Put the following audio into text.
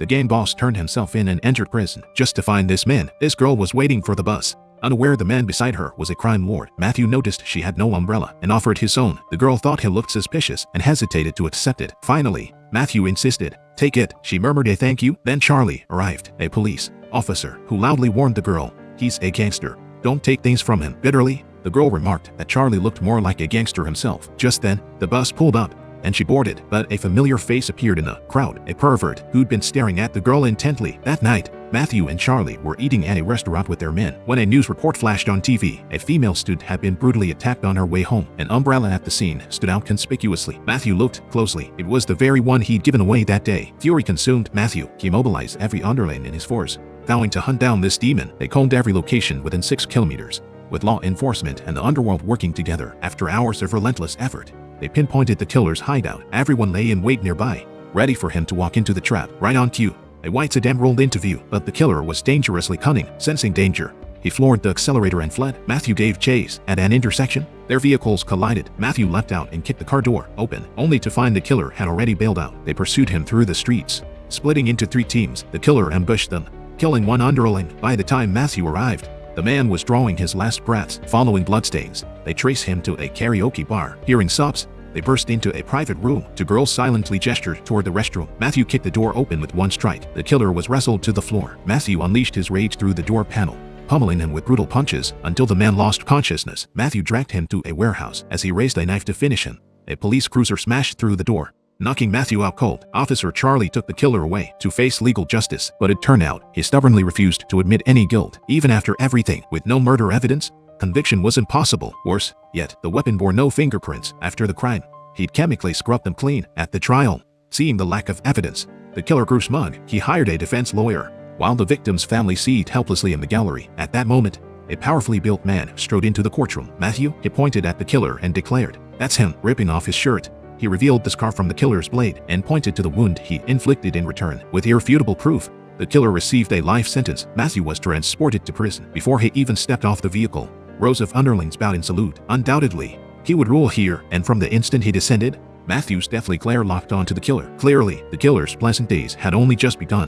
The gang boss turned himself in and entered prison. Just to find this man, this girl was waiting for the bus. Unaware the man beside her was a crime lord, Matthew noticed she had no umbrella and offered his own. The girl thought he looked suspicious and hesitated to accept it. Finally, Matthew insisted. "Take it." She murmured a thank you. Then Charlie arrived, a police officer who loudly warned the girl, "He's a gangster. Don't take things from him." Bitterly, the girl remarked that Charlie looked more like a gangster himself. Just then, the bus pulled up and she boarded, but a familiar face appeared in the crowd, a pervert who'd been staring at the girl intently. That night, Matthew and Charlie were eating at a restaurant with their men when a news report flashed on TV. A female student had been brutally attacked on her way home. An umbrella at the scene stood out conspicuously. Matthew looked closely. It was the very one he'd given away that day. Fury consumed Matthew. He mobilized every underling in his force, vowing to hunt down this demon. They combed every location within 6 kilometers, with law enforcement and the underworld working together. After hours of relentless effort, they pinpointed the killer's hideout. Everyone lay in wait nearby, ready for him to walk into the trap. Right on cue, a white sedan rolled into view, but the killer was dangerously cunning. Sensing danger, he floored the accelerator and fled. Matthew gave chase. At an intersection, their vehicles collided. Matthew leapt out and kicked the car door open, only to find the killer had already bailed out. They pursued him through the streets. Splitting into 3 teams, the killer ambushed them, killing one underling. By the time Matthew arrived, the man was drawing his last breaths. Following bloodstains, they traced him to a karaoke bar. Hearing sobs, they burst into a private room. 2 girls silently gestured toward the restroom. Matthew kicked the door open with 1 strike. The killer was wrestled to the floor. Matthew unleashed his rage through the door panel, pummeling him with brutal punches until the man lost consciousness. Matthew dragged him to a warehouse. As he raised a knife to finish him, a police cruiser smashed through the door, knocking Matthew out cold. Officer Charlie took the killer away to face legal justice, but it turned out he stubbornly refused to admit any guilt. Even after everything, with no murder evidence, conviction was impossible. Worse yet, the weapon bore no fingerprints. After the crime, he'd chemically scrubbed them clean. At the trial, seeing the lack of evidence, the killer grew smug. He hired a defense lawyer, while the victim's family seethed helplessly in the gallery. At that moment, a powerfully built man strode into the courtroom. "Matthew," he pointed at the killer and declared. "That's him." Ripping off his shirt, he revealed the scar from the killer's blade and pointed to the wound he inflicted in return. With irrefutable proof, the killer received a life sentence. Matthew was transported to prison. Before he even stepped off the vehicle, rows of underlings bowed in salute. Undoubtedly, he would rule here, and from the instant he descended, Matthew's deathly glare locked onto the killer. Clearly, the killer's pleasant days had only just begun.